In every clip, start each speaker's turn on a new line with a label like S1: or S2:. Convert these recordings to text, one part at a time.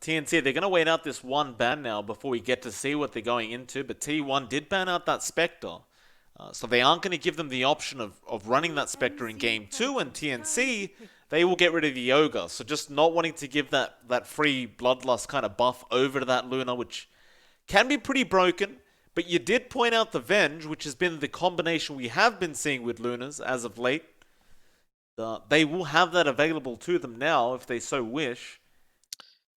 S1: TNC, they're going to wait out this one ban now before we get to see what they're going into, but T1 did ban out that Spectre. So they aren't going to give them the option of running that Spectre in Game 2, and TNC, they will get rid of the Ogre. So just not wanting to give that free Bloodlust kind of buff over to that Luna, which can be pretty broken. But you did point out the Venge, which has been the combination we have been seeing with Lunas as of late. They will have that available to them now if they so wish.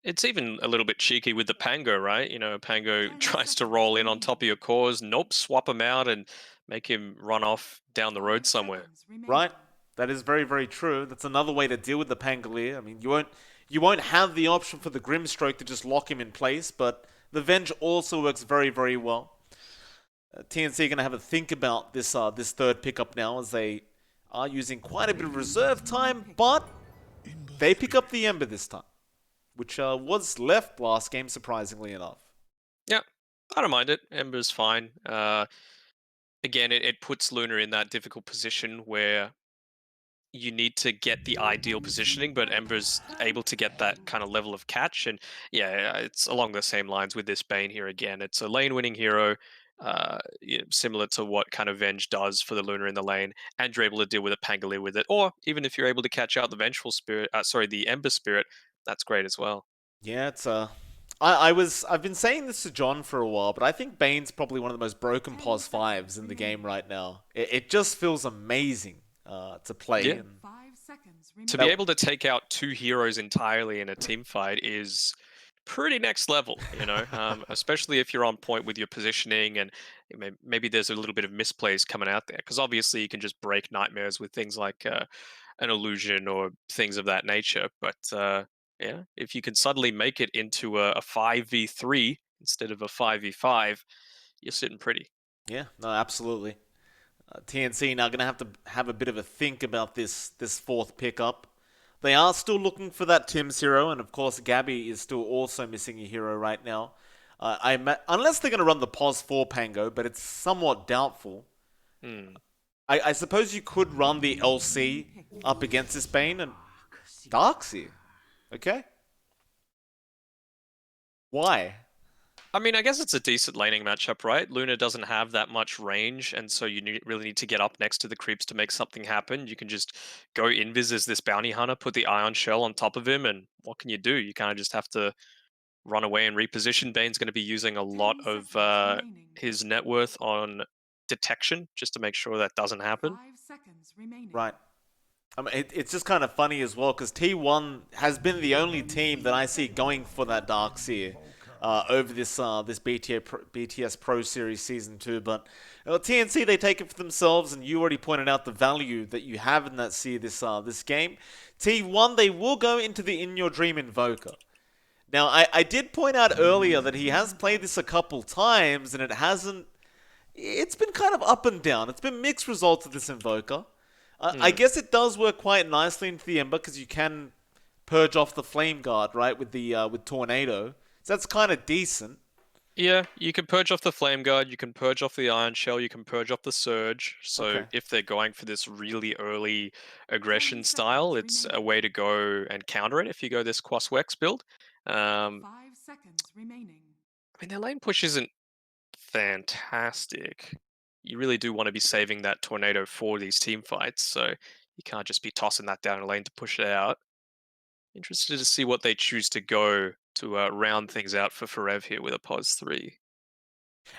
S2: It's even a little bit cheeky with the Pango, right? Pango tries to roll in on top of your cores. Nope, swap him out and make him run off down the road somewhere.
S1: Right? That is very, very true. That's another way to deal with the Pangolier. I mean, you won't have the option for the Grimstroke to just lock him in place, but the Venge also works very, very well. TNC are going to have a think about this third pickup now, as they are using quite a bit of reserve time, but they pick up the Ember this time, which was left last game, surprisingly enough.
S2: Yeah, I don't mind it. Ember's fine. Again, it puts Luna in that difficult position where you need to get the ideal positioning, but Ember's able to get that kind of level of catch. And yeah, it's along the same lines with this Bane here again. It's a lane winning hero, similar to what kind of Venge does for the Luna in the lane, and you're able to deal with a Pangolier with it. Or even if you're able to catch out the Vengeful Spirit, the Ember Spirit, that's great as well.
S1: Yeah, it's I've been saying this to John for a while, but I think Bane's probably one of the most broken pos fives in the game right now. It just feels amazing to play.
S2: Yeah.
S1: And
S2: To be able to take out two heroes entirely in a team fight is pretty next level, especially if you're on point with your positioning and maybe there's a little bit of misplays coming out there. Because obviously you can just break nightmares with things like an illusion or things of that nature. But yeah, if you can suddenly make it into a 5v3 instead of a 5v5, you're sitting pretty.
S1: yeah, no, absolutely. TNC now going to have a bit of a think about this fourth pickup. They are still looking for that Tim's hero, and of course Gabby is still also missing a hero right now. Unless they're going to run the POS 4 Pango, but it's somewhat doubtful.
S2: Hmm.
S1: I suppose you could run the LC up against this Bane and Darkseer. Okay? Why?
S2: I mean, I guess it's a decent laning matchup, right? Luna doesn't have that much range, and so you really need to get up next to the creeps to make something happen. You can just go invis as this bounty hunter, put the ion shell on top of him, and what can you do? You kind of just have to run away and reposition. Bane's going to be using a lot of his net worth on detection just to make sure that doesn't happen.
S1: Right. I mean, it's just kind of funny as well because T1 has been the only team that I see going for that Darkseer over this BTS Pro Series Season 2. But TNC, they take it for themselves, and you already pointed out the value that you have in that Seer this game. T1, they will go into the In Your Dream Invoker. Now, I did point out earlier that he has played this a couple times, and it's been kind of up and down. It's been mixed results of this Invoker. I guess it does work quite nicely into the Ember because you can purge off the Flame Guard, right, with Tornado. So that's kind of decent.
S2: Yeah, you can purge off the Flame Guard, you can purge off the Iron Shell, you can purge off the Surge. So
S1: Okay.
S2: if they're going for this really early aggression style, it's a way to go and counter it if you go this Quaswex build. I mean, their lane push isn't fantastic. You really do want to be saving that Tornado for these team fights, so you can't just be tossing that down a lane to push it out. Interested to see what they choose to go to round things out for Forev here with a pos 3.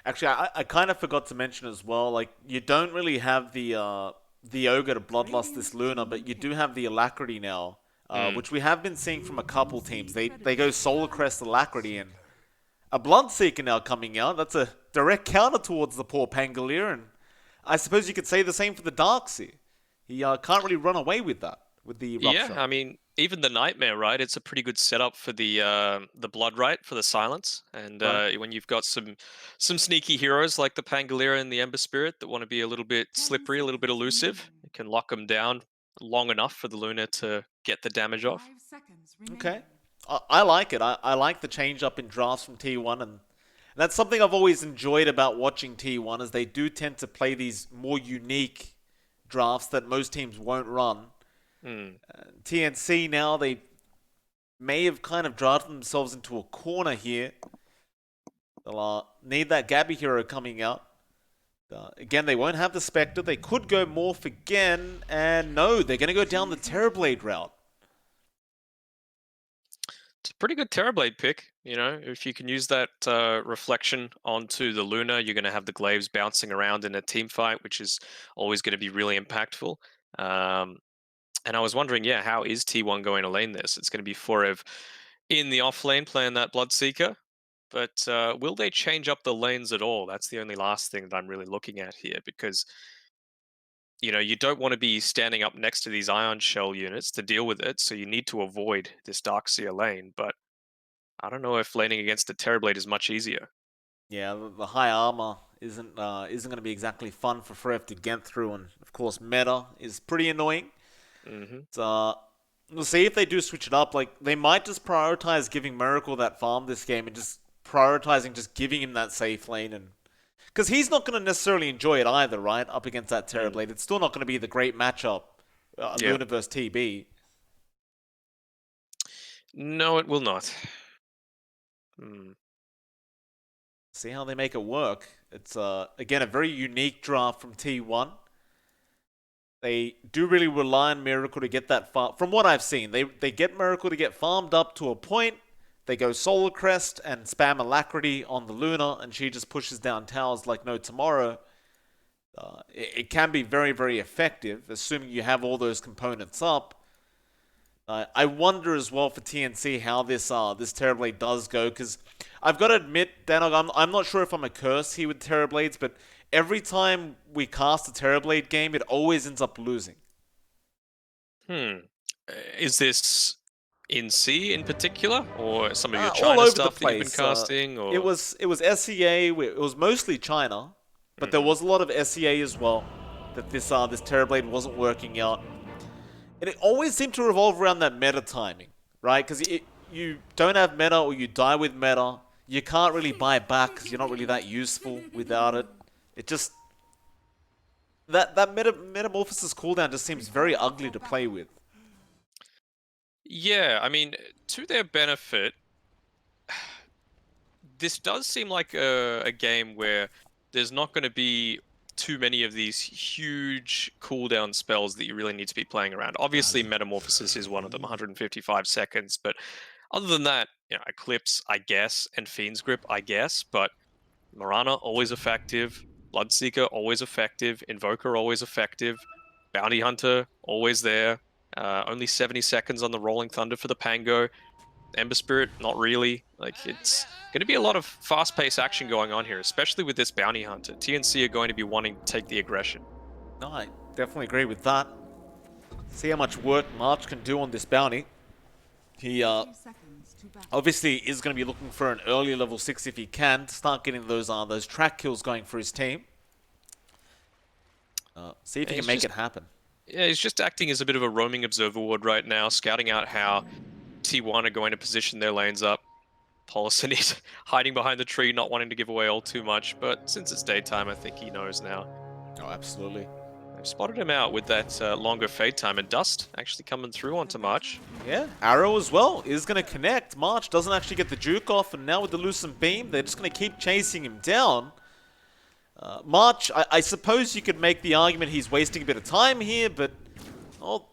S1: Actually, I kind of forgot to mention as well, like, you don't really have the Ogre to Bloodlust this Luna, but you do have the Alacrity now, which we have been seeing from a couple teams. They go Solar Crest Alacrity, and a Bloodseeker now coming out. That's a direct counter towards the poor Pangolier, and I suppose you could say the same for the Darkseer. He can't really run away with that, with the
S2: Yeah,
S1: Rupture.
S2: I mean, even the Nightmare, right? It's a pretty good setup for the Blood Right for the Silence, and
S1: Right.
S2: when you've got some sneaky heroes like the Pangolier and the Ember Spirit that want to be a little bit slippery, a little bit elusive, you can lock them down long enough for the Luna to get the damage off.
S1: Okay. I like it. I like the change up in drafts from T1, and that's something I've always enjoyed about watching T1, is they do tend to play these more unique drafts that most teams won't run.
S2: Hmm.
S1: TNC now, may have kind of drafted themselves into a corner here. They'll need that Gabby hero coming out. Again, they won't have the Spectre. They could go Morph again, and no, they're going to go down the Terrorblade route.
S2: It's a pretty good Terrorblade pick. You know, if you can use that reflection onto the Luna, you're going to have the glaives bouncing around in a team fight, which is always going to be really impactful. And I was wondering, yeah, how is T1 going to lane this? It's going to be Forev in the off lane playing that Bloodseeker. But will they change up the lanes at all? That's the only last thing that I'm really looking at here, because you know you don't want to be standing up next to these Ion Shell units to deal with it, so you need to avoid this Darkseer lane. But I don't know if laning against the Terrorblade is much easier.
S1: Yeah, the high armor isn't going to be exactly fun for Frev to get through, and of course meta is pretty annoying. We'll see if they do switch it up. Like, they might just prioritize giving Miracle that farm this game and just prioritizing just giving him that safe lane, and because he's not going to necessarily enjoy it either, right? Up against that Terrorblade, it's still not going to be the great matchup.
S2: Yeah.
S1: Luna versus TB.
S2: No, it will not.
S1: See how they make it work. It's again a very unique draft from T1. They do really rely on Miracle to get that farm. From what I've seen, they get Miracle to get farmed up to a point. They go Solar Crest and spam Alacrity on the Luna, and she just pushes down towers like no tomorrow. It can be very, very effective, assuming you have all those components up. I wonder as well for TNC how this Terrorblade does go, because I've got to admit, Danog, I'm not sure if I'm a curse here with Terrorblades, but every time we cast a Terrorblade game, it always ends up losing.
S2: Is this in C in particular, or some of your
S1: All
S2: China
S1: over
S2: stuff
S1: the
S2: that you've been
S1: place.
S2: casting? Or
S1: It was SEA. It was mostly China, but there was a lot of SEA as well. That this Terrorblade wasn't working out, and it always seemed to revolve around that meta timing, right? Because you don't have meta or you die with meta. You can't really buy back because you're not really that useful without it. It just that metamorphosis cooldown just seems very ugly to play with.
S2: Yeah, I mean, to their benefit, this does seem like a game where there's not going to be too many of these huge cooldown spells that you really need to be playing around. Obviously, Metamorphosis is one of them, 155 seconds, but other than that, you know, Eclipse, I guess, and Fiend's Grip, I guess, but Mirana, always effective. Bloodseeker, always effective. Invoker, always effective. Bounty Hunter, always there. Only 70 seconds on the Rolling Thunder for the Pango. Ember Spirit, not really. Like, it's going to be a lot of fast-paced action going on here, especially with this Bounty Hunter. TNC are going to be wanting to take the aggression.
S1: No, I definitely agree with that. See how much work March can do on this bounty. He obviously is going to be looking for an early level 6 if he can to start getting those track kills going for his team. See if he can make it happen.
S2: Yeah, he's just acting as a bit of a roaming observer ward right now, scouting out how T1 are going to position their lanes up. Polisonid hiding behind the tree, not wanting to give away all too much, but since it's daytime, I think he knows now.
S1: Oh, absolutely.
S2: They've spotted him out with that longer fade time, and Dust actually coming through onto March.
S1: Yeah, Arrow as well is going to connect. March doesn't actually get the juke off, and now with the Lucent Beam, they're just going to keep chasing him down. March, I suppose you could make the argument he's wasting a bit of time here, but oh,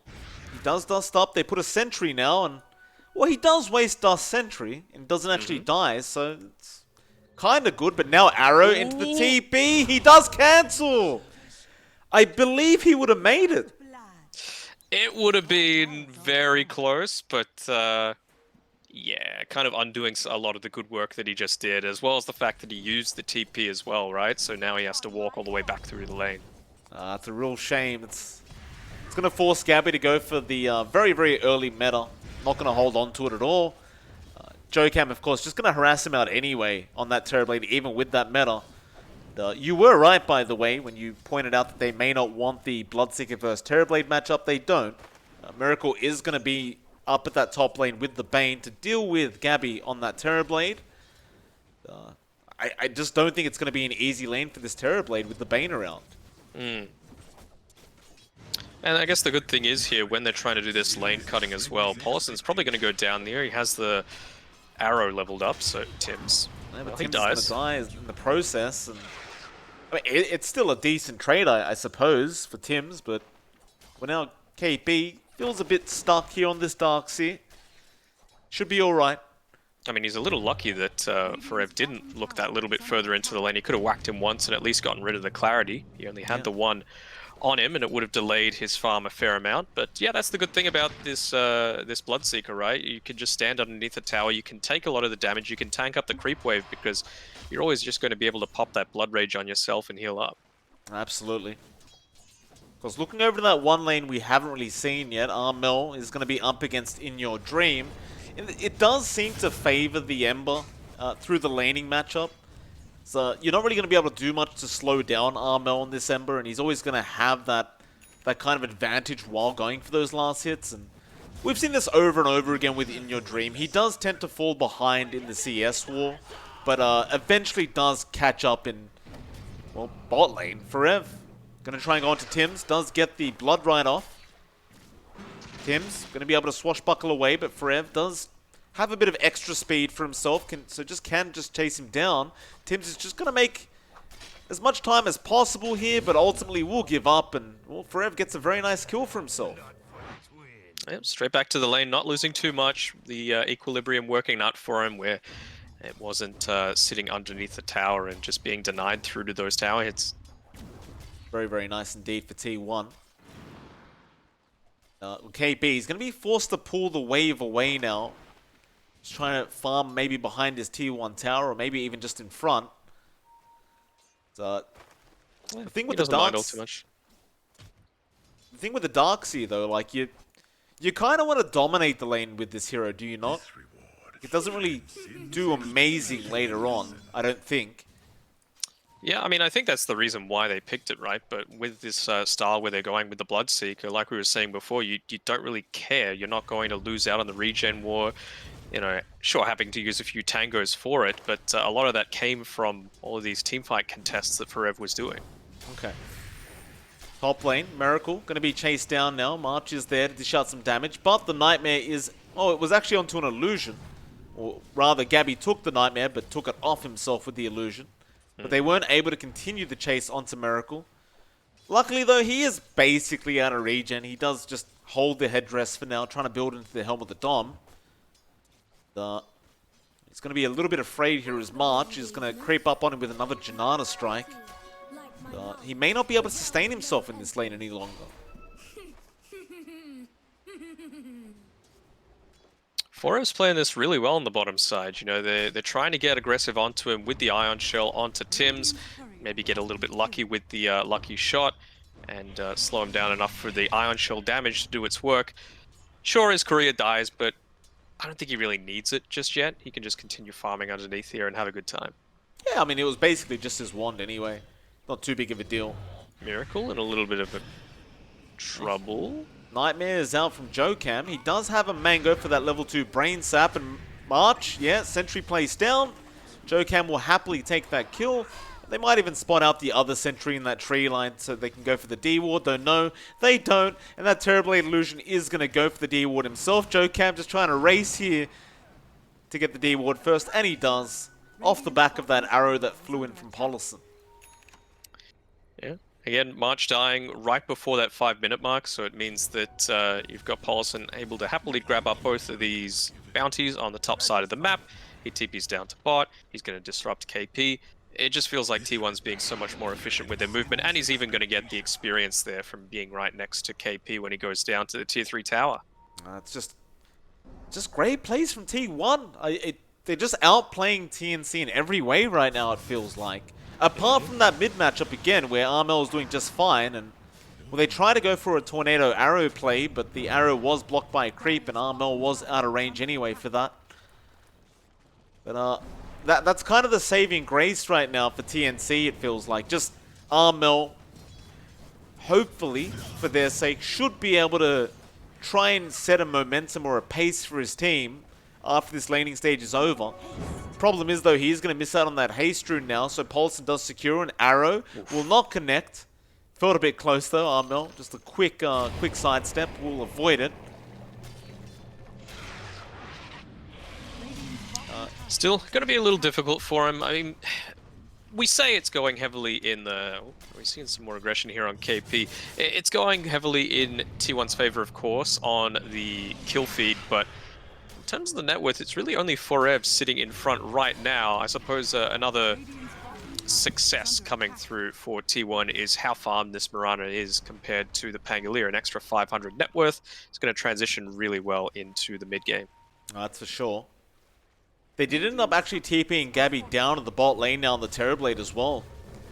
S1: he does dust up. They put a sentry now, and well, he does waste Dust Sentry and doesn't actually die, so it's kind of good. But now Arrow into the TP, he does cancel. I believe he would have made it.
S2: It would have been very close, but yeah, kind of undoing a lot of the good work that he just did, as well as the fact that he used the TP as well, right? So now he has to walk all the way back through the lane.
S1: It's a real shame. It's going to force Gabby to go for the very, very early meta. Not going to hold on to it at all. Jokam, of course, just going to harass him out anyway on that Terrorblade, even with that meta. You were right, by the way, when you pointed out that they may not want the Bloodseeker versus Terrorblade matchup. They don't. Miracle is going to be up at that top lane with the Bane to deal with Gabby on that Terrorblade. I just don't think it's going to be an easy lane for this Terrorblade with the Bane around.
S2: And I guess the good thing is here, when they're trying to do this lane cutting as well, Paulison's probably going to go down there. He has the arrow leveled up, so Tim's,
S1: Yeah, but
S2: well, he
S1: Tim's is going to
S2: dies.
S1: die in the process. And I mean, it's still a decent trade, I suppose, for Tim's, but well, now KP feels a bit stuck here on this Darkseer. Should be alright.
S2: I mean, he's a little lucky that Forev didn't look that little bit further into the lane. He could have whacked him once and at least gotten rid of the clarity. He only had the one on him, and it would have delayed his farm a fair amount. But yeah, that's the good thing about this this Bloodseeker, right? You can just stand underneath the tower. You can take a lot of the damage. You can tank up the creep wave because you're always just going to be able to pop that Blood Rage on yourself and heal up.
S1: Absolutely. Because looking over to that one lane we haven't really seen yet, Armel is going to be up against In Your Dream. It does seem to favor the Ember through the laning matchup. So you're not really going to be able to do much to slow down Armel on this Ember, and he's always going to have that kind of advantage while going for those last hits. And we've seen this over and over again with In Your Dream. He does tend to fall behind in the CS war, but eventually does catch up in, well, bot lane. Forev going to try and go onto Tim's, does get the blood right off. Tim's going to be able to swashbuckle away, but Forev does have a bit of extra speed for himself, so can just chase him down. Tim's is just going to make as much time as possible here, but ultimately will give up, and well, Forev gets a very nice kill for himself.
S2: Yep, straight back to the lane, not losing too much. The equilibrium working out for him where it wasn't sitting underneath the tower and just being denied through to those tower hits.
S1: Very, very nice indeed for T1. KB is going to be forced to pull the wave away now. He's trying to farm maybe behind his T1 tower, or maybe even just in front. So, the thing with the Darkseer though, like you kind of want to dominate the lane with this hero, do you not? It doesn't really do amazing later on, I don't think.
S2: Yeah, I mean, I think that's the reason why they picked it, right? But with this style where they're going with the Bloodseeker, like we were saying before, you don't really care. You're not going to lose out on the regen war. You know, sure, having to use a few tangos for it, but a lot of that came from all of these teamfight contests that Forev was doing.
S1: Okay. Top lane, Miracle, going to be chased down now. March is there to dish out some damage, but the Nightmare is... Oh, it was actually onto an illusion. Or rather, Gabby took the Nightmare, but took it off himself with the illusion. But they weren't able to continue the chase onto Miracle. Luckily, though, he is basically out of regen. He does just hold the headdress for now, trying to build into the Helm of the Dom. He's going to be a little bit afraid here as March is going to creep up on him with another Janata strike. He may not be able to sustain himself in this lane any longer.
S2: Forev's playing this really well on the bottom side. You know, they're trying to get aggressive onto him with the Ion Shell onto Tim's. Maybe get a little bit lucky with the lucky shot and slow him down enough for the Ion Shell damage to do its work. Sure, his career dies, but I don't think he really needs it just yet. He can just continue farming underneath here and have a good time.
S1: Yeah, I mean, it was basically just his wand anyway. Not too big of a deal.
S2: Miracle in a little bit of a trouble.
S1: Nightmare is out from Jokam. He does have a Mango for that level 2 Brain Sap, and March, yeah, Sentry plays down. Jokam will happily take that kill. They might even spot out the other Sentry in that tree line so they can go for the D-Ward, though no, they don't. And that Terrorblade Illusion is going to go for the D-Ward himself. Jokam just trying to race here to get the D-Ward first, and he does, off the back of that arrow that flew in from Paulison.
S2: Yeah. Again, March dying right before that 5-minute mark, so it means that you've got Paulison able to happily grab up both of these bounties on the top side of the map. He TP's down to bot. He's going to disrupt KP. It just feels like T1's being so much more efficient with their movement, and he's even going to get the experience there from being right next to KP when he goes down to the tier 3 tower.
S1: It's just great plays from T1. They're just outplaying TNC in every way right now, it feels like. Apart from that mid matchup again, where Armel is doing just fine, and well, they try to go for a tornado arrow play, but the arrow was blocked by a creep, and Armel was out of range anyway for that. But that's kind of the saving grace right now for TNC. It feels like just Armel, hopefully for their sake, should be able to try and set a momentum or a pace for his team after this laning stage is over. Problem is, though, he is going to miss out on that haste rune now, so Paulson does secure an arrow. Will not connect. Felt a bit close though, Armel. Just a quick sidestep. We'll avoid it.
S2: Still going to be a little difficult for him. I mean, we say it's going heavily in the... Oh, we're seeing some more aggression here on KP. It's going heavily in T1's favor, of course, on the kill feed, but in terms of the net worth, it's really only Forev sitting in front right now. I suppose another success coming through for T1 is how farmed this Mirana is compared to the Pangolier. An extra 500 net worth is going to transition really well into the mid game.
S1: That's for sure. They did end up actually TPing Gabby down to the bot lane now on the Terrorblade as well.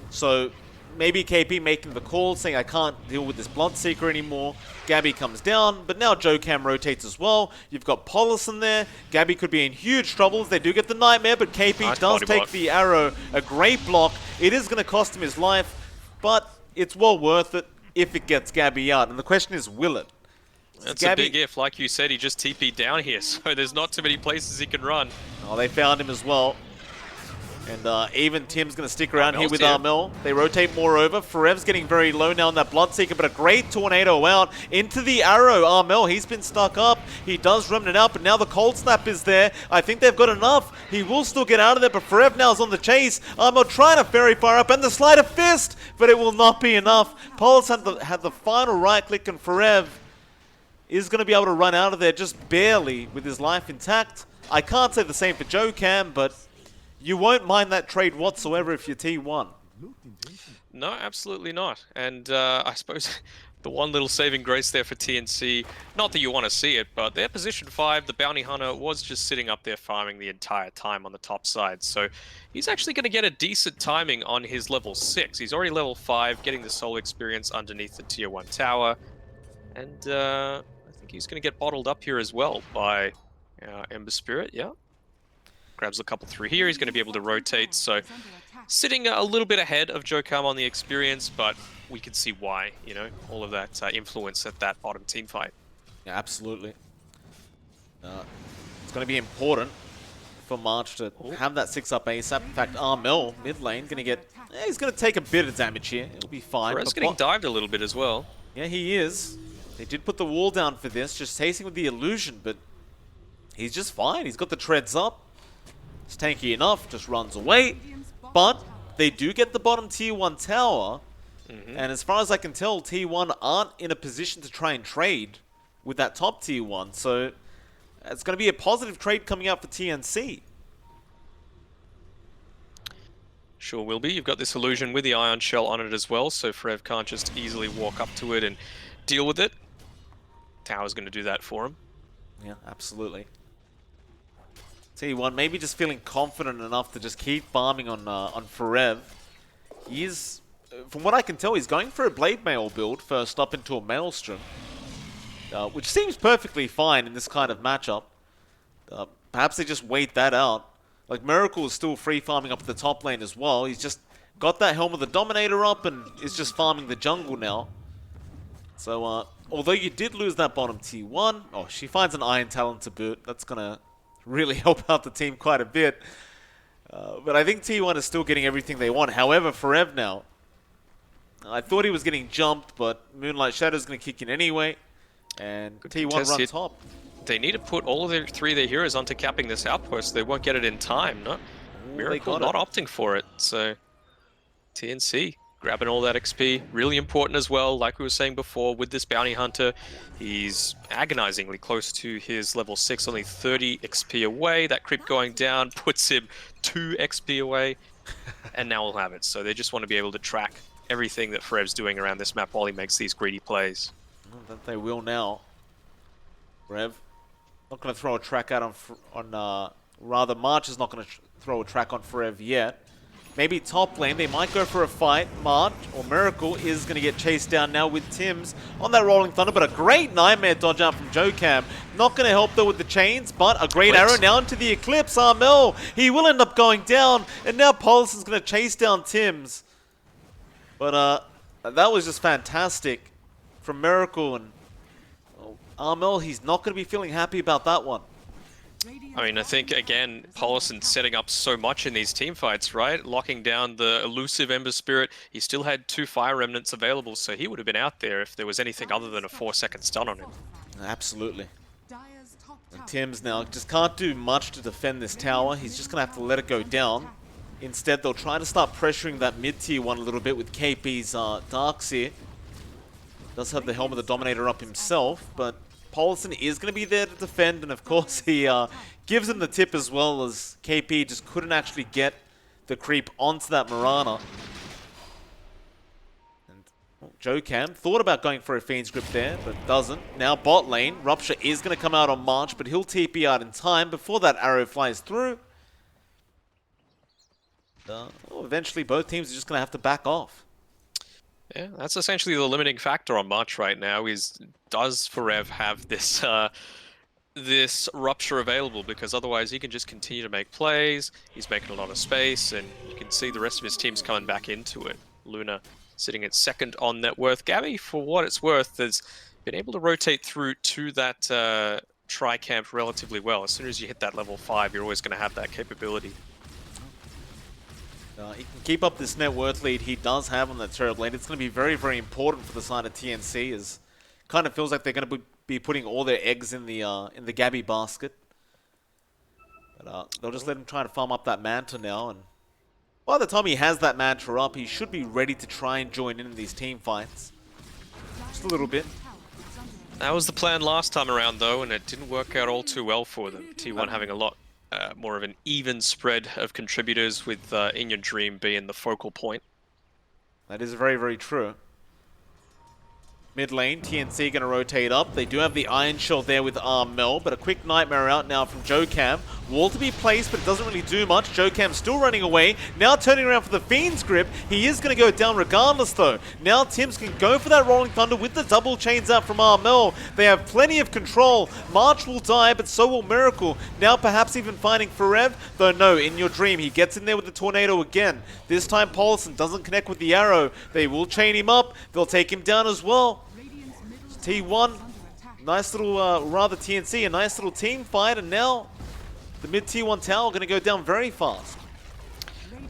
S1: So maybe KP making the call, saying I can't deal with this Bloodseeker anymore. Gabby comes down, but now Jokam rotates as well. You've got Paulison there. Gabby could be in huge troubles. They do get the Nightmare, but KP does take the arrow. A great block. It is going to cost him his life, but it's well worth it if it gets Gabby out. And the question is, will it?
S2: That's a big if. Like you said, he just TP'd down here, so there's not too many places he can run.
S1: Oh, they found him as well. And even Tim's going to stick around here with Armel. They rotate more over. Forev's getting very low now on that Bloodseeker, but a great tornado out into the arrow. Armel, he's been stuck up. He does remnant out, but now the Cold Snap is there. I think they've got enough. He will still get out of there, but Forev now is on the chase. Armel trying to ferry fire up, and the Sleight of Fist, but it will not be enough. Pulse had the final right click, and Forev is going to be able to run out of there just barely with his life intact. I can't say the same for Jokam, but you won't mind that trade whatsoever if you're T1.
S2: No, absolutely not. And I suppose the one little saving grace there for TNC, not that you want to see it, but their position 5, the Bounty Hunter, was just sitting up there farming the entire time on the top side. So he's actually going to get a decent timing on his level 6. He's already level 5, getting the soul experience underneath the tier 1 tower. And I think he's going to get bottled up here as well by Ember Spirit, yeah. Grabs a couple through here, he's going to be able to rotate, so sitting a little bit ahead of Jokam on the experience, but we can see why, you know, all of that influence at that bottom team fight.
S1: Yeah, absolutely. It's going to be important for March to have that 6-up ASAP. In fact, Armel, mid lane, going to get... he's going to take a bit of damage here, it'll be fine.
S2: Perez getting dived a little bit as well.
S1: Yeah, he is. They did put the wall down for this, just chasing with the illusion, but he's just fine. He's got the treads up. It's tanky enough, just runs away. But they do get the bottom tier 1 tower. And as far as I can tell, T1 aren't in a position to try and trade with that top tier 1. So it's going to be a positive trade coming out for TNC.
S2: Sure will be. You've got this illusion with the Ion Shell on it as well, so Forev can't just easily walk up to it and deal with it. Tower's going to do that for him.
S1: Yeah, absolutely. T1 maybe just feeling confident enough to just keep farming on Forev. He is, from what I can tell, he's going for a Blade Mail build first up into a Maelstrom, which seems perfectly fine in this kind of matchup. Perhaps they just wait that out. Like, Miracle is still free farming up the top lane as well. He's just got that Helm of the Dominator up and is just farming the jungle now. So, although you did lose that bottom T1, oh, she finds an Iron Talon to boot. That's going to really help out the team quite a bit. But I think T1 is still getting everything they want. However, Forev now, I thought he was getting jumped, but Moonlight Shadow is going to kick in anyway. And good T1 run top.
S2: They need to put all of their 3 of their heroes onto capping this outpost. They won't get it in time, no? Miracle not opting for it, so TNC grabbing all that XP. Really important as well, like we were saying before, with this Bounty Hunter. He's agonizingly close to his level 6, only 30 XP away. That creep going down puts him 2 XP away, and now we'll have it. So they just want to be able to track everything that Forev's doing around this map while he makes these greedy plays.
S1: Well, that they will now. Forev not going to throw a track out rather March is not going to throw a track on Forev yet. Maybe top lane, they might go for a fight. March or Miracle is going to get chased down now with Tims on that Rolling Thunder, but a great Nightmare dodge out from Jokam. Not going to help though with the chains, but a great arrow now into the Eclipse. Armel, he will end up going down, and now Pulse is going to chase down Tims. But that was just fantastic from Miracle, and Armel, he's not going to be feeling happy about that one.
S2: I mean, I think, again, Paulson setting up so much in these team fights, right? Locking down the elusive Ember Spirit. He still had 2 Fire Remnants available, so he would have been out there if there was anything other than a 4-second stun on him.
S1: Absolutely. And Tim's now just can't do much to defend this tower. He's just going to have to let it go down. Instead, they'll try to start pressuring that mid-tier one a little bit with KP's Darkseer. Does have the Helm of the Dominator up himself, but Paulson is going to be there to defend, and of course he gives him the tip as well, as KP just couldn't actually get the creep onto that Mirana. And well, Joe Cam thought about going for a Fiend's Grip there, but doesn't. Now bot lane, Rupture is going to come out on March, but he'll TP out in time before that arrow flies through. Well, eventually both teams are just going to have to back off.
S2: Yeah, that's essentially the limiting factor on March right now, is does Forev have this this Rupture available? Because otherwise he can just continue to make plays, he's making a lot of space, and you can see the rest of his team's coming back into it. Luna sitting at second on net worth. Gabby, for what it's worth, has been able to rotate through to that tri-camp relatively well. As soon as you hit that level 5, you're always going to have that capability.
S1: He can keep up this net worth lead he does have on that turret lane. It's going to be very, very important for the side of TNC, as kind of feels like they're going to be putting all their eggs in the Gabby basket. But they'll just let him try to farm up that Manta now, and by the time he has that Manta up, he should be ready to try and join in these team fights. Just a little bit.
S2: That was the plan last time around, though, and it didn't work out all too well for them. T1 having a lot more of an even spread of contributors, with In Your Dream being the focal point.
S1: That is very, very true. Mid lane, TNC going to rotate up. They do have the Iron Shell there with Mel, but a quick Nightmare out now from Joe Cam. Wall to be placed, but it doesn't really do much. Joe Cam still running away. Now turning around for the Fiend's Grip. He is going to go down regardless, though. Now Tims can go for that Rolling Thunder with the double chains out from Mel. They have plenty of control. March will die, but so will Miracle. Now perhaps even finding Forev, though no, In Your Dream. He gets in there with the Tornado again. This time Paulson doesn't connect with the arrow. They will chain him up. They'll take him down as well. T1, nice little, rather TNC, a nice little team fight, and now the mid T1 tower going to go down very fast.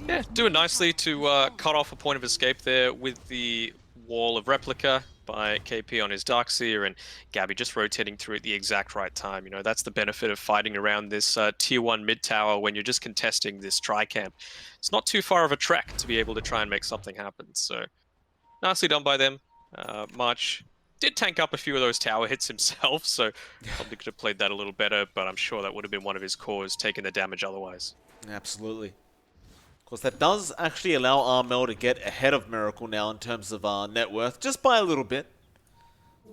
S2: Yeah, doing nicely to cut off a point of escape there with the Wall of Replica by KP on his Darkseer, and Gabby just rotating through at the exact right time. You know, that's the benefit of fighting around this tier 1 mid tower when you're just contesting this tri-camp. It's not too far of a trek to be able to try and make something happen, so nicely done by them. March did tank up a few of those tower hits himself, so probably could have played that a little better, but I'm sure that would have been one of his cores, taking the damage otherwise.
S1: Absolutely. Of course, that does actually allow Armel to get ahead of Miracle now in terms of net worth, just by a little bit.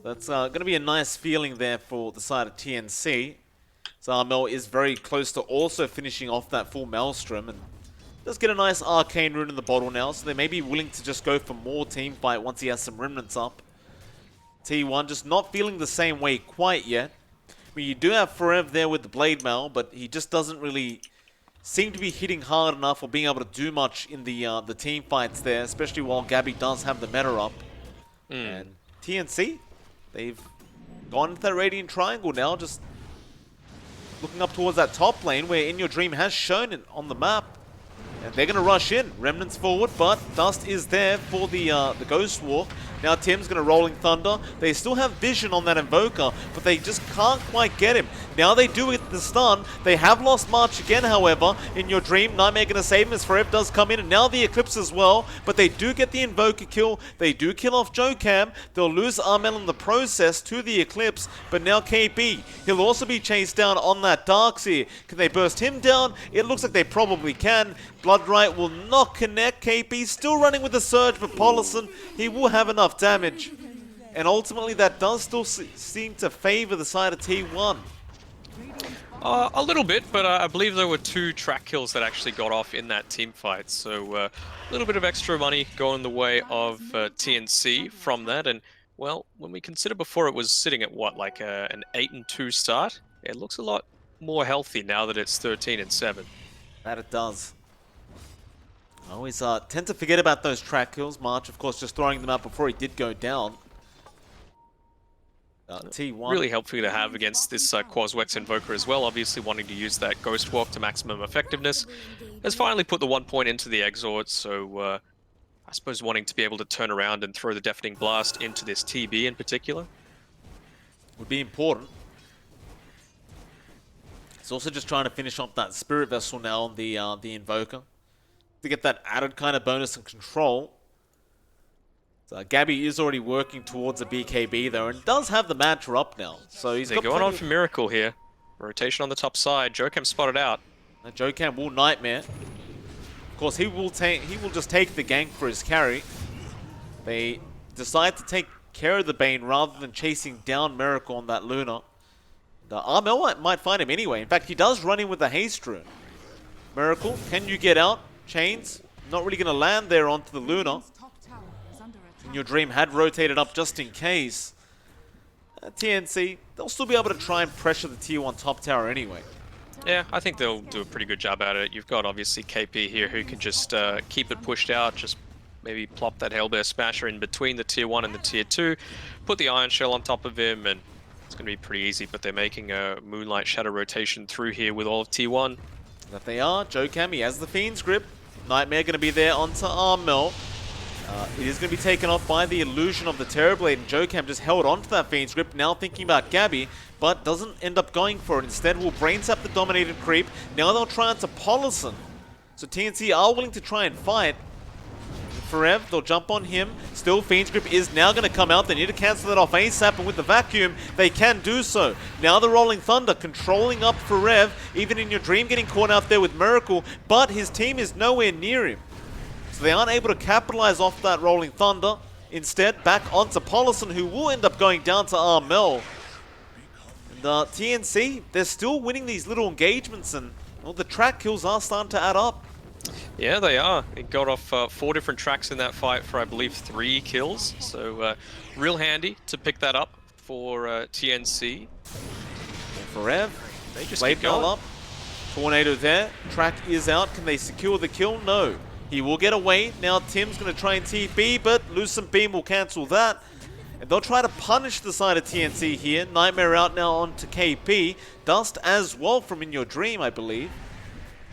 S1: That's going to be a nice feeling there for the side of TNC. So Armel is very close to also finishing off that full Maelstrom, and does get a nice Arcane Rune in the bottle now, so they may be willing to just go for more team fight once he has some Remnants up. T1 just not feeling the same way quite yet. I mean, you do have Forev there with the Blade Mail, but he just doesn't really seem to be hitting hard enough or being able to do much in the team fights there, especially while Gabby does have the meta up. And TNC, they've gone into that Radiant Triangle now, just looking up towards that top lane where In Your Dream has shown it on the map. And they're going to rush in. Remnants forward, but Dust is there for the Ghost Walk. Now Tim's going to Rolling Thunder. They still have vision on that Invoker, but they just can't quite get him. Now they do get the stun. They have lost March again, however. In Your Dream, Nightmare going to save him as Forev does come in, and now the Eclipse as well. But they do get the Invoker kill. They do kill off Joe Cam. They'll lose Armel in the process to the Eclipse, but now KP. He'll also be chased down on that Darkseer. Can they burst him down? It looks like they probably can. Bloodright will not connect. KP still running with the Surge, but Paulson, he will have enough damage. And ultimately that does still seem to favor the side of T1.
S2: A little bit, but I believe there were 2 track kills that actually got off in that team fight. So a little bit of extra money going the way of TNC from that. And, well, when we consider before it was sitting at, what, like an 8-2 start, it looks a lot more healthy now that it's 13-7.
S1: That it does. I always tend to forget about those track kills. March, of course, just throwing them out before he did go down. T1.
S2: Really helpful to have against this Quaswex Invoker as well, obviously wanting to use that Ghost Walk to maximum effectiveness. Has finally put the 1 point into the Exort, so I suppose wanting to be able to turn around and throw the Deafening Blast into this TB in particular.
S1: Would be important. He's also just trying to finish off that Spirit Vessel now on the Invoker to get that added kind of bonus and control. So Gabby is already working towards a BKB though, and does have the Manta up now. So he's
S2: They're going on for Miracle here. Rotation on the top side. Jokem spotted out.
S1: Jokem will Nightmare. Of course, he will just take the gank for his carry. They decide to take care of the Bane rather than chasing down Miracle on that Luna. Armel might find him anyway. In fact, he does run in with the Haste Rune. Miracle, can you get out? Chains, not really going to land there onto the Luna. And your Dream had rotated up just in case. TNC, they'll still be able to try and pressure the tier 1 top tower anyway.
S2: Yeah, I think they'll do a pretty good job at it. You've got obviously KP here who can just keep it pushed out, just maybe plop that Hellbear Smasher in between the tier 1 and the tier 2, put the Iron Shell on top of him, and it's going to be pretty easy, but they're making a Moonlight Shadow rotation through here with all of tier 1.
S1: That they are. Jokem, he has the Fiend's Grip. Nightmare going to be there onto Armel. It is going to be taken off by the illusion of the Terrorblade, and Jokem just held onto that Fiend's Grip, now thinking about Gabby, but doesn't end up going for it. Instead, will Brain Sap the Dominated Creep. Now they'll try onto Polison. So TNC are willing to try and fight. Forever, they'll jump on him. Still, Fiend's Grip is now going to come out. They need to cancel that off ASAP, and with the Vacuum, they can do so. Now the Rolling Thunder controlling up Forever, even in your Dream getting caught out there with Miracle, but his team is nowhere near him. So they aren't able to capitalize off that Rolling Thunder. Instead, back onto Polison, who will end up going down to Armel. And TNC, they're still winning these little engagements, and well, the track kills are starting to add up.
S2: Yeah, they are. It got off 4 different tracks in that fight for, I believe, 3 kills. So, real handy to pick that up for TNC.
S1: And Forever,
S2: they just
S1: Blade
S2: keep going.
S1: up. Tornado there. Track is out. Can they secure the kill? No. He will get away. Now Tim's going to try and TP, but Lucent Beam will cancel that. And they'll try to punish the side of TNC here. Nightmare out now onto KP. Dust as well from In Your Dream, I believe.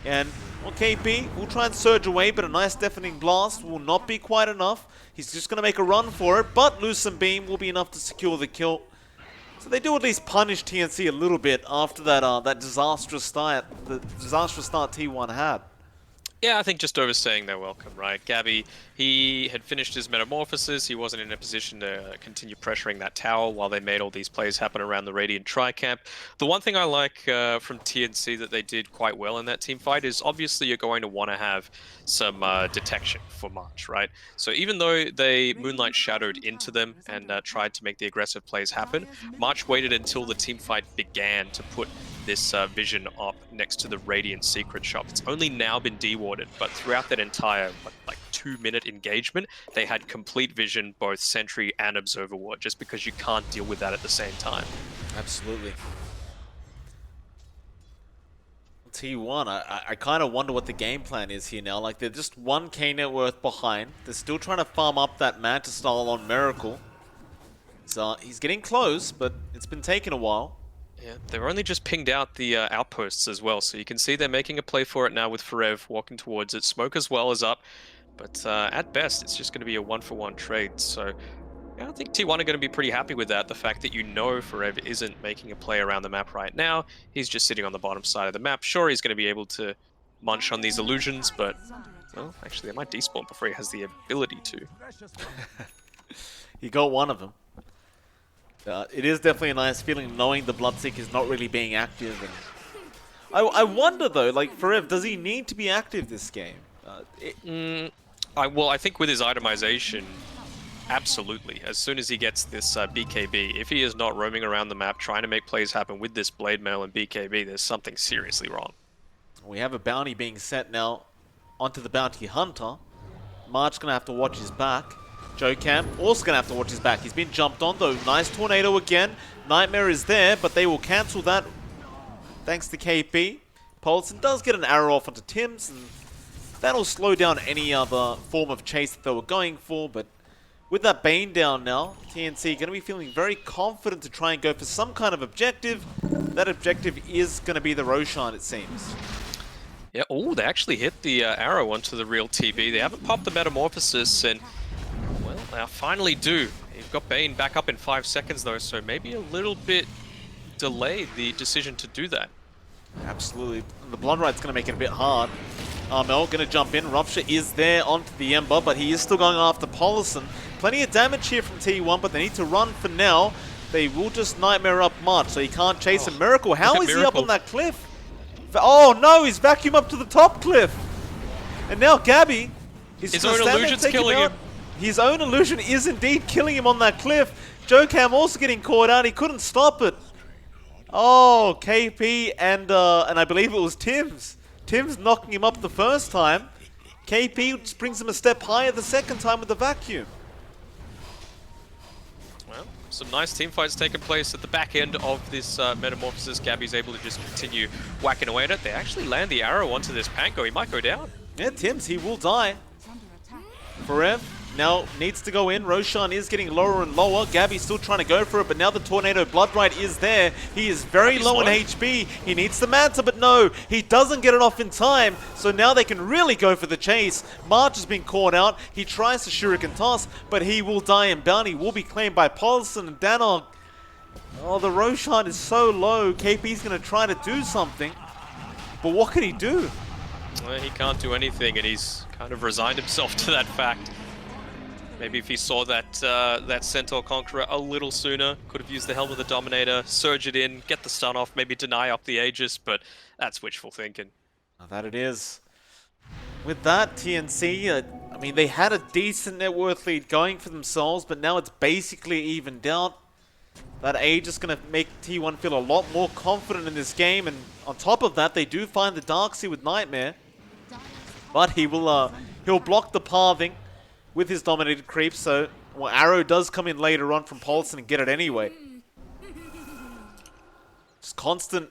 S1: And well, KP will try and surge away, but a nice Deafening Blast will not be quite enough. He's just going to make a run for it, but Lucent Beam will be enough to secure the kill. So they do at least punish TNC a little bit after that disastrous start T1 had.
S2: Yeah, I think just overstaying their welcome, right? Gabby, he had finished his metamorphosis. He wasn't in a position to continue pressuring that tower while they made all these plays happen around the Radiant Tri-Camp. The one thing I like from TNC that they did quite well in that team fight is obviously you're going to want to have some detection for March, right? So even though they Moonlight Shadowed into them and tried to make the aggressive plays happen, March waited until the team fight began to put this vision up next to the Radiant Secret Shop. It's only now been dewarded, but throughout that entire like 2-minute engagement, they had complete vision, both Sentry and Observer Ward, just because you can't deal with that at the same time.
S1: Absolutely. T1, I kind of wonder what the game plan is here now. Like, they're just 1k net worth behind. They're still trying to farm up that Manta style on Miracle. So he's getting close, but it's been taking a while.
S2: Yeah, they've only just pinged out the outposts as well, so you can see they're making a play for it now with Forev walking towards it. Smoke as well is up, but at best, it's just going to be a 1-for-1 trade. So yeah, I think T1 are going to be pretty happy with that. The fact that you know Forev isn't making a play around the map right now. He's just sitting on the bottom side of the map. Sure, he's going to be able to munch on these illusions, but well, actually, they might despawn before he has the ability to.
S1: He got one of them. It is definitely a nice feeling knowing the Bloodseeker is not really being active. And I wonder though, like Forev, does he need to be active this game?
S2: Well, I think with his itemization, absolutely. As soon as he gets this BKB, if he is not roaming around the map trying to make plays happen with this Blade Mail and BKB, there's something seriously wrong.
S1: We have a bounty being set now onto the Bounty Hunter. March's going to have to watch his back. Jokem also going to have to watch his back. He's been jumped on though. Nice Tornado again. Nightmare is there, but they will cancel that thanks to KP. Paulson does get an arrow off onto Tim's, and that'll slow down any other form of chase that they were going for, but with that Bane down now, TNC going to be feeling very confident to try and go for some kind of objective. That objective is going to be the Roshan, it seems.
S2: Yeah, oh, they actually hit the arrow onto the real TB. They haven't popped the Metamorphosis, and, well, they finally do. You've got Bane back up in 5 seconds, though, so maybe a little bit delayed the decision to do that.
S1: Absolutely. The Blood Right's going to make it a bit hard. Mel going to jump in. Rupture is there onto the Ember, but he is still going after Polison. Plenty of damage here from T1, but they need to run for now. They will just Nightmare up much, so he can't chase a Miracle. How is he up on that cliff? Oh no, he's vacuum up to the top cliff. And now Gabby,
S2: his own illusion's killing him.
S1: His own illusion is indeed killing him on that cliff. Jokam also getting caught out. He couldn't stop it. Oh, KP and I believe it was Tim's. Tim's knocking him up the first time. KP just brings him a step higher the second time with the vacuum.
S2: Well, some nice team fights taking place at the back end of this Metamorphosis. Gabby's able to just continue whacking away at it. They actually land the arrow onto this Panko. He might go down.
S1: Yeah, Tim's, he will die. Forev now needs to go in. Roshan is getting lower and lower. Gabby's still trying to go for it, but now the Tornado Bloodbright is there. He is very low in HP. He needs the Manta, but no, he doesn't get it off in time. So now they can really go for the chase. March has been caught out. He tries to Shuriken Toss, but he will die, and Bounty will be claimed by Polison and Danog. Oh, the Roshan is so low. KP's going to try to do something, but what can he do?
S2: Well, he can't do anything, and he's kind of resigned himself to that fact. Maybe if he saw that that Centaur Conqueror a little sooner, could have used the Helm of the Dominator, surge it in, get the stun off, maybe deny up the Aegis, but that's wishful thinking.
S1: Now that it is. With that, TNC, I mean, they had a decent net worth lead going for themselves, but now it's basically evened out. That Aegis is going to make T1 feel a lot more confident in this game, and on top of that, they do find the Darkseer with Nightmare. But he will, he'll block the pathing with his dominated creep, so well, Arrow does come in later on from Polson and get it anyway. Just constant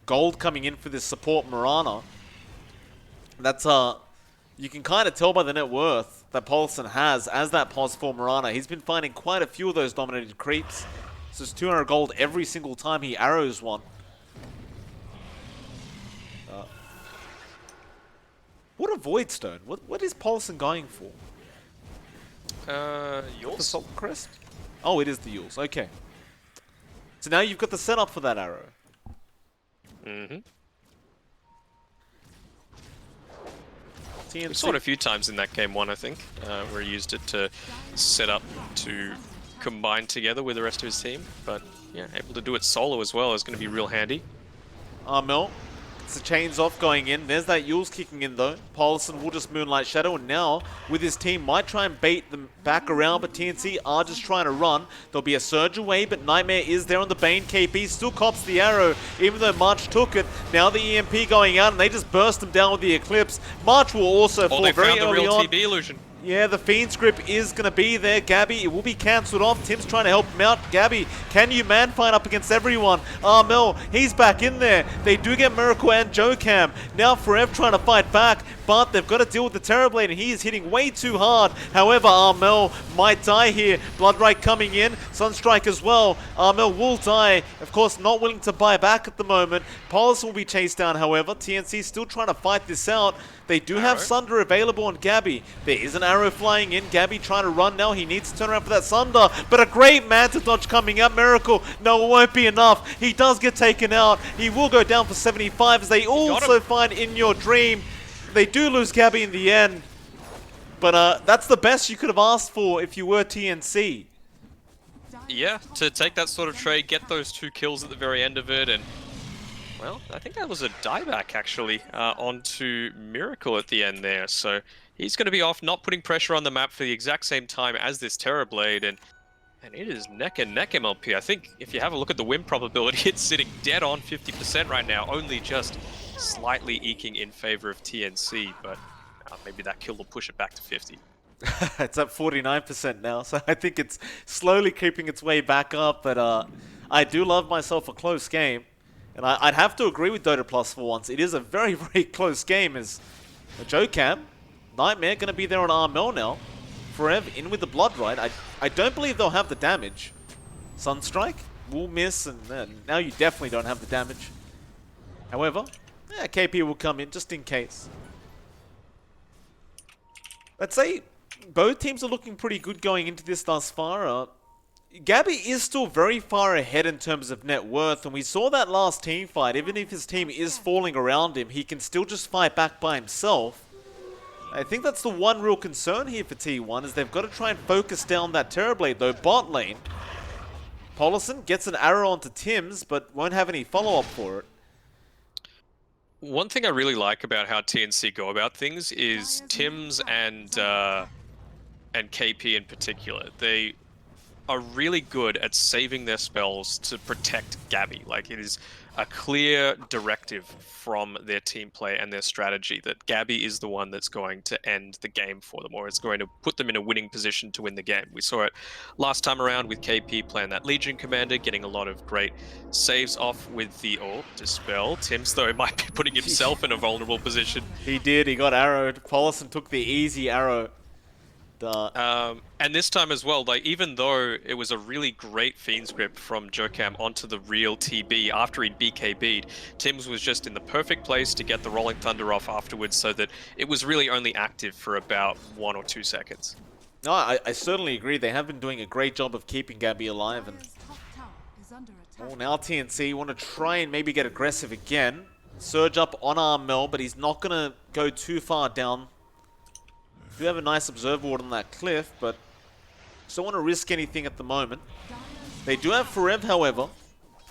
S1: gold coming in for this support Mirana. That's, you can kind of tell by the net worth that Polson has as that pos for Mirana. He's been finding quite a few of those dominated creeps. So it's 200 gold every single time he arrows one. What a Void Stone? What is Polson going for?
S2: Yules?
S1: The Salt Crest? Oh, it is the Yules. Okay. So now you've got the setup for that arrow.
S2: Mm-hmm.
S1: TNC.
S2: We saw it a few times in that game one, I think, where he used it to set up to combine together with the rest of his team. But yeah, able to do it solo as well is going to be real handy.
S1: Mel. It's the chains off going in. There's that Yules kicking in though. Paulson will just Moonlight Shadow, and now with his team might try and bait them back around, but TNC are just trying to run. There'll be a surge away, but Nightmare is there on the Bane. KP still cops the arrow, even though March took it. Now the EMP going out, and they just burst him down with the Eclipse. March will also fall very early on.
S2: TB illusion.
S1: Yeah, the Fiend's Grip is going to be there. Gabby, it will be cancelled off. Tim's trying to help him out. Gabby, can you man-fight up against everyone? Mel, he's back in there. They do get Miracle and Jokam. Now Forev trying to fight back, but they've got to deal with the Terrorblade, and he is hitting way too hard. However, Armel might die here. Bloodright coming in. Sunstrike as well. Armel will die. Of course, not willing to buy back at the moment. Paulus will be chased down, however. TNC still trying to fight this out. They do have Sunder available on Gabby. There is an arrow flying in. Gabby trying to run now. He needs to turn around for that Sunder. But a great Manta dodge coming up. Miracle. No, it won't be enough. He does get taken out. He will go down for 75 as they also find In Your Dream. They do lose Gabby in the end. But that's the best you could have asked for if you were TNC.
S2: Yeah, to take that sort of trade, get those 2 kills at the very end of it, and well, I think that was a dieback actually onto Miracle at the end there. So he's going to be off, not putting pressure on the map for the exact same time as this Terrorblade, and it is neck and neck MLP. I think if you have a look at the win probability, it's sitting dead on 50% right now, only just slightly eking in favor of TNC, but maybe that kill will push it back to 50.
S1: It's at 49% now, so I think it's slowly creeping its way back up, but I do love myself a close game. And I'd have to agree with Dota Plus for once. It is a very, very close game as Jokam. Nightmare going to be there on Armel now. Forever in with the Blood Rite. I don't believe they'll have the damage. Sunstrike will miss, and now you definitely don't have the damage. However, yeah, KP will come in just in case. Let's say both teams are looking pretty good going into this thus far. Gabby is still very far ahead in terms of net worth, and we saw that last team fight. Even if his team is falling around him, he can still just fight back by himself. I think that's the one real concern here for T1, is they've got to try and focus down that Terrorblade, though. Bot lane, Paulison gets an arrow onto Tim's, but won't have any follow-up for it.
S2: One thing I really like about how TNC go about things is Tim's and KP in particular. They are really good at saving their spells to protect Gabby. Like, it is a clear directive from their team play and their strategy that Gabby is the one that's going to end the game for them, or it's going to put them in a winning position to win the game. We saw it last time around with KP playing that Legion Commander, getting a lot of great saves off with the Dispel. Tim's, though, might be putting himself in a vulnerable position.
S1: He did, he got arrowed. Paulison took the easy arrow.
S2: And this time as well, like, even though it was a really great Fiend's Grip from Jokam onto the real TB after he'd BKB'd, Tim's was just in the perfect place to get the Rolling Thunder off afterwards, so that it was really only active for about 1 or 2 seconds.
S1: No, I certainly agree. They have been doing a great job of keeping Gabby alive. And now TNC want to try and maybe get aggressive again. Surge up on Armel, but he's not going to go too far down. Do have a nice observer ward on that cliff, but just don't want to risk anything at the moment. They do have Forever, however,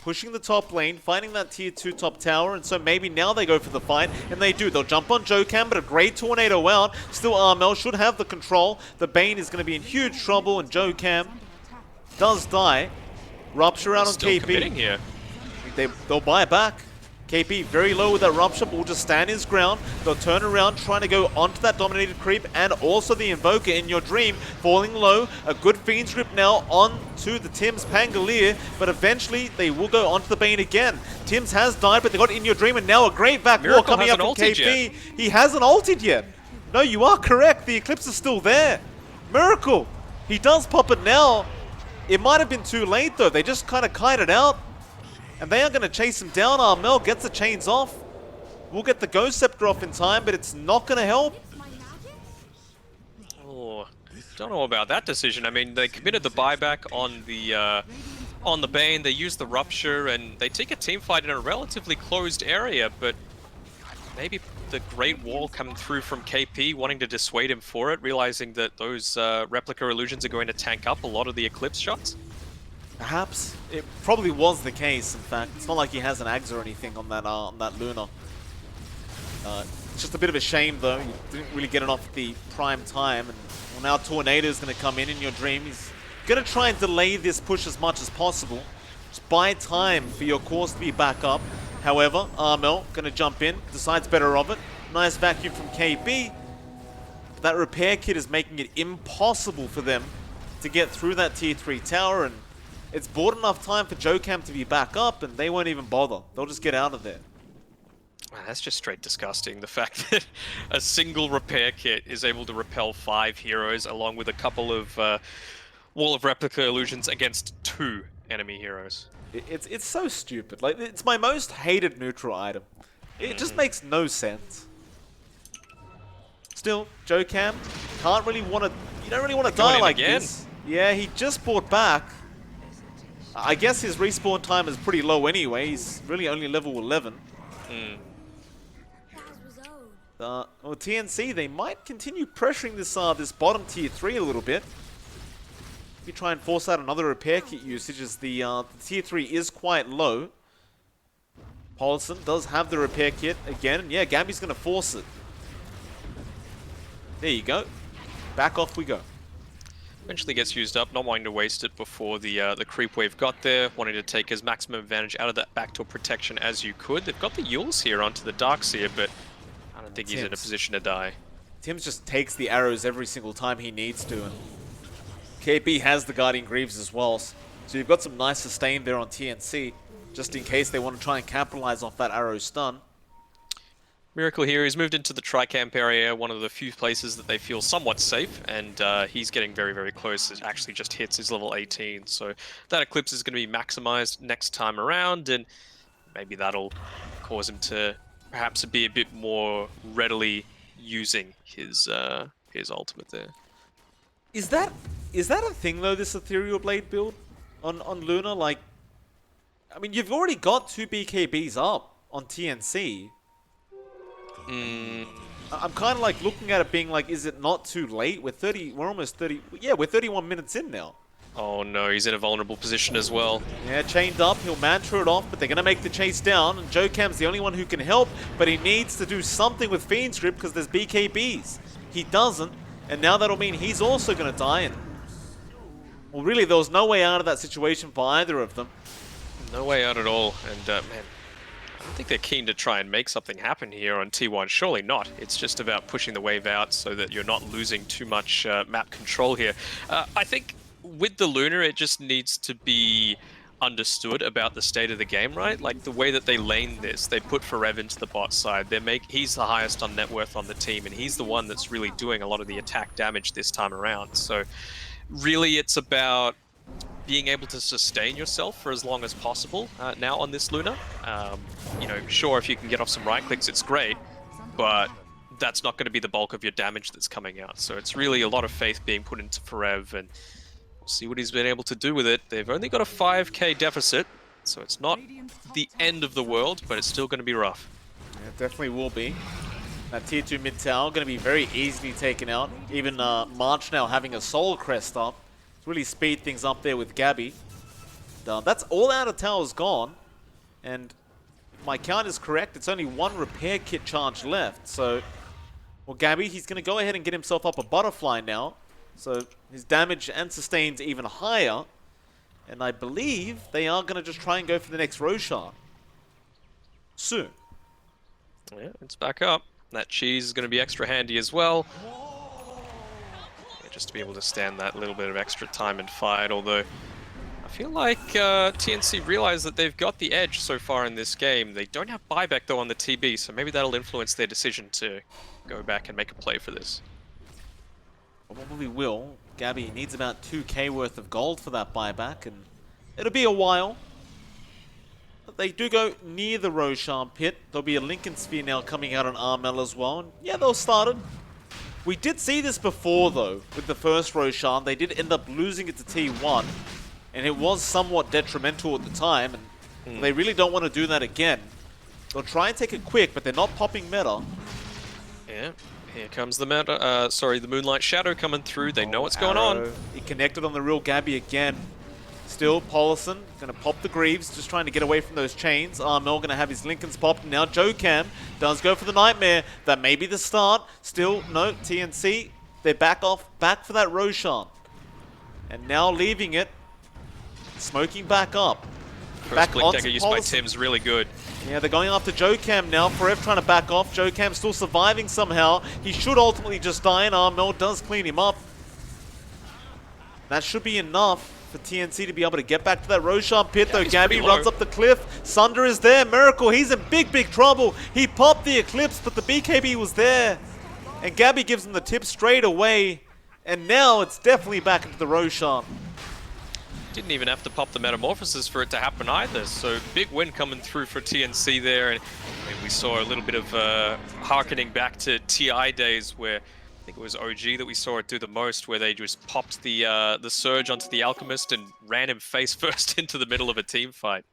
S1: pushing the top lane, finding that tier 2 top tower, and so maybe now they go for the fight, and they do. They'll jump on Jokam, but a great tornado out. Still, Armel should have the control. The Bane is going to be in huge trouble, and Jokam does die. Rupture out on KP.
S2: Here.
S1: They'll buy back. KP very low with that Rupture, but will just stand his ground. They'll turn around, trying to go onto that Dominated Creep, and also the Invoker in your dream, falling low. A good Fiend's Grip now onto the Tim's Pangolier, but eventually they will go onto the Bane again. Tim's has died, but they got in your dream, and now a great back wall coming up from KP. He hasn't ulted yet. No, you are correct. The Eclipse is still there. Miracle. He does pop it now. It might have been too late, though. They just kind of kited out. And they are going to chase him down. Armel gets the chains off. We'll get the Ghost Scepter off in time, but it's not going to help.
S2: Oh, don't know about that decision. I mean, they committed the buyback on the Bane. They used the Rupture, and they take a team fight in a relatively closed area. But maybe the Great Wall coming through from KP, wanting to dissuade him for it, realizing that those replica illusions are going to tank up a lot of the Eclipse shots.
S1: Perhaps. It probably was the case, in fact. It's not like he has an Ags or anything on that Luna. It's just a bit of a shame, though. You didn't really get it off at the prime time. And well, now Tornado's going to come in your dream. He's going to try and delay this push as much as possible. Just buy time for your course to be back up. However, Armel going to jump in. Decides better of it. Nice vacuum from KP. But that repair kit is making it impossible for them to get through that tier 3 tower, and it's bought enough time for Jokam to be back up, and they won't even bother. They'll just get out of there.
S2: Man, that's just straight disgusting. The fact that a single repair kit is able to repel 5 heroes, along with a couple of Wall of Replica illusions against 2 enemy heroes.
S1: It's so stupid. Like, it's my most hated neutral item. It just makes no sense. Still, Jokam can't really want to. You don't really want to die like this. Yeah, he just bought back. I guess his respawn time is pretty low anyway. He's really only level 11. Well, TNC, they might continue pressuring this bottom tier 3 a little bit. Maybe try and force out another repair kit usage, as the tier 3 is quite low. Paulson does have the repair kit again, and yeah, Gabby's going to force it. There you go. Back off we go.
S2: Eventually gets used up, not wanting to waste it before the creep wave got there, wanting to take as maximum advantage out of that backdoor protection as you could. They've got the Yules here onto the Darkseer, but I don't think he's in a position to die.
S1: Tim's just takes the arrows every single time he needs to, and KP has the Guardian Greaves as well, so you've got some nice sustain there on TNC, just in case they want to try and capitalize off that arrow stun.
S2: Miracle here, he's moved into the tri-camp area, one of the few places that they feel somewhat safe, and he's getting very, very close. It actually just hits his level 18, so that Eclipse is going to be maximized next time around, and maybe that'll cause him to perhaps be a bit more readily using his ultimate there.
S1: Is that a thing though? This Ethereal Blade build on Luna, like, I mean, you've already got 2 BKBs up on TNC. I'm kind of like looking at it being like, is it not too late? We're almost 30, yeah, we're 31 minutes in now.
S2: Oh no, he's in a vulnerable position as well.
S1: Yeah, chained up, he'll mantra it off, but they're going to make the chase down, and Jokam's the only one who can help, but he needs to do something with Fiend's Grip because there's BKBs. He doesn't, and now that'll mean he's also going to die, and well, really, there was no way out of that situation for either of them.
S2: No way out at all, and man, I don't think they're keen to try and make something happen here on T1. Surely not. It's just about pushing the wave out so that you're not losing too much map control here. I think with the Lunar, it just needs to be understood about the state of the game, right? Like the way that they lane this, they put Forev into the bot side. He's the highest on net worth on the team, and he's the one that's really doing a lot of the attack damage this time around. So really, it's about being able to sustain yourself for as long as possible now on this Luna. You know, sure, if you can get off some right clicks, it's great, but that's not going to be the bulk of your damage that's coming out. So it's really a lot of faith being put into Forev, and we'll see what he's been able to do with it. They've only got a 5k deficit, so it's not the end of the world, but it's still going to be rough.
S1: Yeah, it definitely will be. That tier 2 mid tower going to be very easily taken out. Even March now having a soul crest up. Really speed things up there with Gabby. That's all out of towers gone. And if my count is correct, it's only 1 repair kit charge left. So, well, Gabby, he's going to go ahead and get himself up a butterfly now. So his damage and sustain's even higher. And I believe they are going to just try and go for the next Roshan soon.
S2: Yeah, it's back up. That cheese is going to be extra handy as well. Just to be able to stand that little bit of extra time and fight, although I feel like TNC realize that they've got the edge so far in this game. They don't have buyback though on the TB, so maybe that'll influence their decision to go back and make a play for this.
S1: Probably will. Gabby needs about 2k worth of gold for that buyback, and it'll be a while. But they do go near the Roshan pit. There'll be a Lincoln Sphere now coming out on Armel as well, and yeah, they'll start it. We did see this before, though, with the first Roshan. They did end up losing it to T1, and it was somewhat detrimental at the time, and they really don't want to do that again. They'll try and take it quick, but they're not popping meta.
S2: Yeah, here comes the meta. The Moonlight Shadow coming through. They know what's going on.
S1: He connected on the real Gabby again. Still, Paulison going to pop the Greaves, just trying to get away from those chains. Armel going to have his Lincolns popped. Now Jokam does go for the Nightmare. That may be the start. Still, no, TNC. They're back for that Roshan. And now leaving it. Smoking back up.
S2: First blink dagger used by Tim's really good.
S1: Yeah, they're going after Jokam now. Forev trying to back off. Jokam still surviving somehow. He should ultimately just die, and Armel does clean him up. That should be enough for TNC to be able to get back to that Roshan pit, though. Gabby runs up the cliff. Sunder is there. Miracle, he's in big, big trouble. He popped the Eclipse, but the BKB was there. And Gabby gives him the tip straight away. And now it's definitely back into the Roshan.
S2: Didn't even have to pop the Metamorphosis for it to happen either. So big win coming through for TNC there. And we saw a little bit of harkening back to TI days where I think it was OG that we saw it do the most, where they just popped the Surge onto the Alchemist and ran him face first into the middle of a team fight.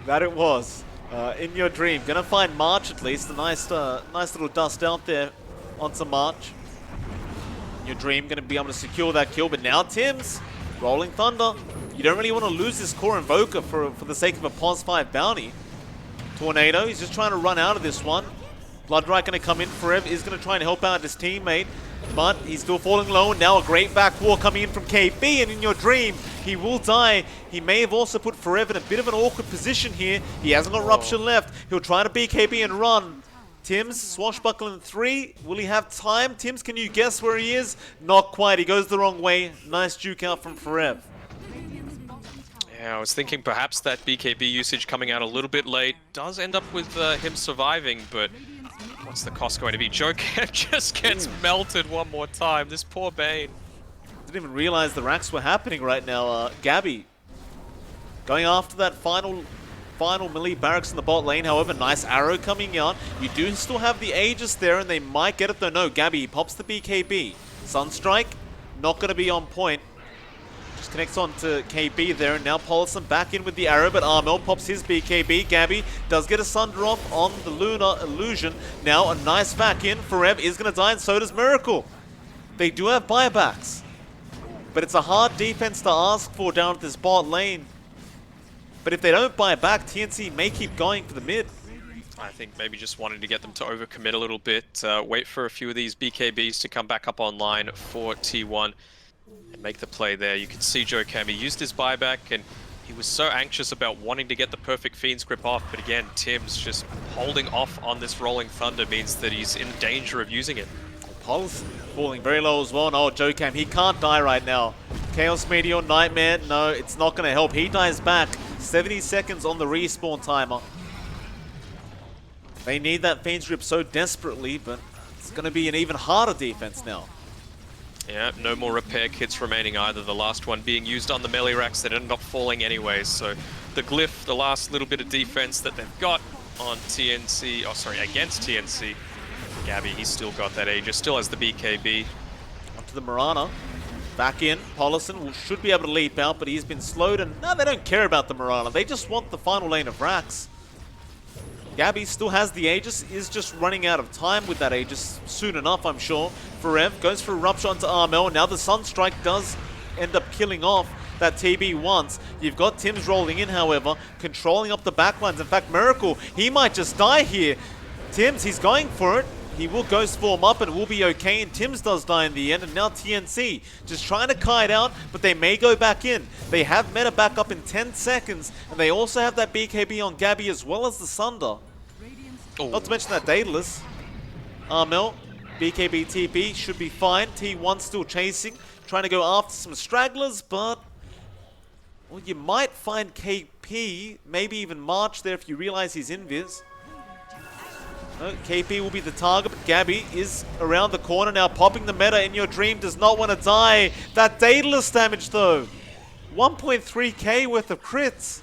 S1: That it was. In your dream. Gonna find March at least. A nice little dust out there onto March. In your dream, gonna be able to secure that kill. But now Tim's Rolling Thunder. You don't really want to lose this core Invoker for the sake of a pos 5 bounty. Tornado, he's just trying to run out of this one. Bloodright going to come in. Forev is going to try and help out his teammate, but he's still falling low. And now a great back war coming in from KB, and in your dream, he will die. He may have also put Forev in a bit of an awkward position here. He hasn't got Rupture left. He'll try to BKB and run. Tim's swashbuckling 3. Will he have time? Tim's, can you guess where he is? Not quite. He goes the wrong way. Nice juke out from Forev.
S2: Yeah, I was thinking perhaps that BKB usage coming out a little bit late does end up with him surviving, but what's the cost going to be? Joker just gets melted one more time. This poor Bane.
S1: Didn't even realize the racks were happening right now. Gabby going after that final melee barracks in the bot lane. However, nice arrow coming out. You do still have the Aegis there, and they might get it though. No, Gabby pops the BKB. Sunstrike, not going to be on point. Just connects on to KB there, and now Paulson back in with the arrow, but Armel pops his BKB. Gabby does get a Sunder off on the Lunar Illusion. Now a nice back in. Forev is going to die, and so does Miracle. They do have buybacks, but it's a hard defense to ask for down at this bot lane. But if they don't buy back, TNC may keep going for the mid.
S2: I think maybe just wanting to get them to overcommit a little bit, wait for a few of these BKBs to come back up online for T1 and make the play there. You can see Joe Cam, he used his buyback and he was so anxious about wanting to get the perfect Fiend's Grip off, but again, Tim's just holding off on this Rolling Thunder means that he's in danger of using it.
S1: Pulse falling very low as well. No, Joe Cam, he can't die right now. Chaos Meteor, Nightmare, no, it's not going to help. He dies back. 70 seconds on the respawn timer. They need that Fiend's Grip so desperately, but it's going to be an even harder defense now.
S2: Yeah, no more repair kits remaining either. The last one being used on the melee racks that ended up falling anyways. So the Glyph, the last little bit of defense that they've got on TNC, oh sorry, against TNC. Gabby, he's still got that Aegis, still has the BKB.
S1: Up to the Mirana. Back in, Paulson should be able to leap out, but he's been slowed, and no, they don't care about the Mirana. They just want the final lane of racks. Gabby still has the Aegis, is just running out of time with that Aegis soon enough, I'm sure. Forev goes for a Rupture onto Armel. Now the Sunstrike does end up killing off that TB once. You've got Tim's rolling in, however, controlling up the backlines. In fact, Miracle, he might just die here. Tim's, he's going for it. He will ghost form up and it will be okay, and Tim's does die in the end, and now TNC just trying to kite out, but they may go back in. They have meta back up in 10 seconds, and they also have that BKB on Gabby as well as the Sunder. Oh. Not to mention that Daedalus. Armel, BKB TP should be fine. T1 still chasing, trying to go after some stragglers, but well, you might find KP, maybe even March there if you realize he's invis. KP will be the target, but Gabby is around the corner now, popping the meta in your dream, does not want to die. That Daedalus damage though, 1.3k worth of crits.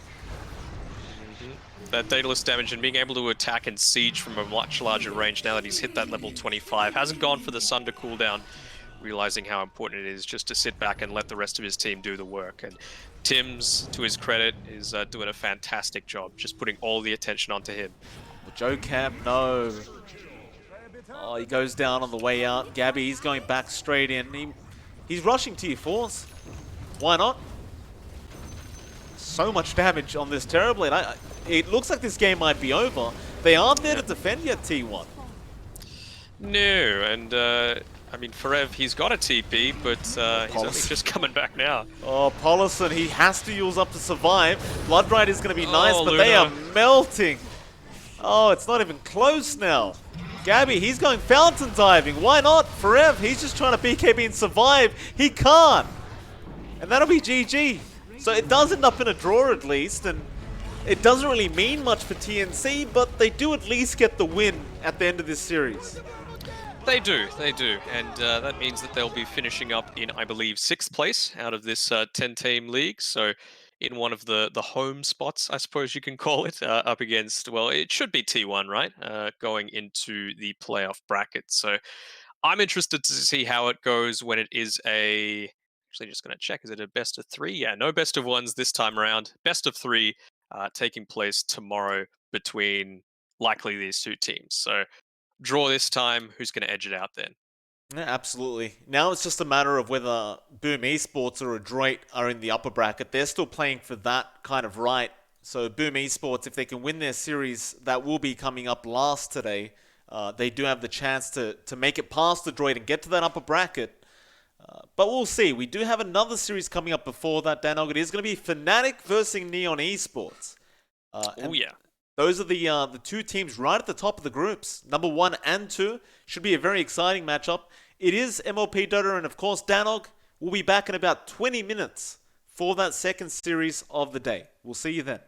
S2: That Daedalus damage and being able to attack and siege from a much larger range now that he's hit that level 25. Hasn't gone for the Sunder cooldown, realizing how important it is just to sit back and let the rest of his team do the work. And Tim's, to his credit, is doing a fantastic job, just putting all the attention onto him.
S1: Joe Cam, no. Oh, he goes down on the way out. Gabby, he's going back straight in. He's rushing tier 4s. Why not? So much damage on this Terrorblade. It looks like this game might be over. They aren't there to defend yet, T1.
S2: No, and I mean, Forev, he's got a TP, but he's only just coming back now.
S1: Oh, Paulson, he has to use up to survive. Bloodride is going to be nice, but
S2: Luna.
S1: they are melting. Oh, it's not even close now. Gabby, he's going fountain diving. Why not? Forev, he's just trying to BKB and survive. He can't. And that'll be GG. So it does end up in a draw at least, and it doesn't really mean much for TNC, but they do at least get the win at the end of this series.
S2: They do, and that means that they'll be finishing up in, I believe, 6th place out of this 10-team league, so in one of the home spots, I suppose you can call it, up against, well, it should be T1, right, going into the playoff bracket. So I'm interested to see how it goes when it is actually just going to check, is it a best of 3? Yeah, no best of 1s this time around, best of 3 taking place tomorrow between likely these two teams. So draw this time, who's going to edge it out then?
S1: Yeah, absolutely. Now it's just a matter of whether Boom Esports or Adroit are in the upper bracket. They're still playing for that kind of right. So Boom Esports, if they can win their series, that will be coming up last today. They do have the chance to make it past Adroit and get to that upper bracket. But we'll see. We do have another series coming up before that, Danog. It is going to be Fnatic versus Neon Esports.
S2: Oh yeah.
S1: Those are the two teams right at the top of the groups. Number 1 and 2. Should be a very exciting matchup. It is MLP Danog, and of course Danog will be back in about 20 minutes for that second series of the day. We'll see you then.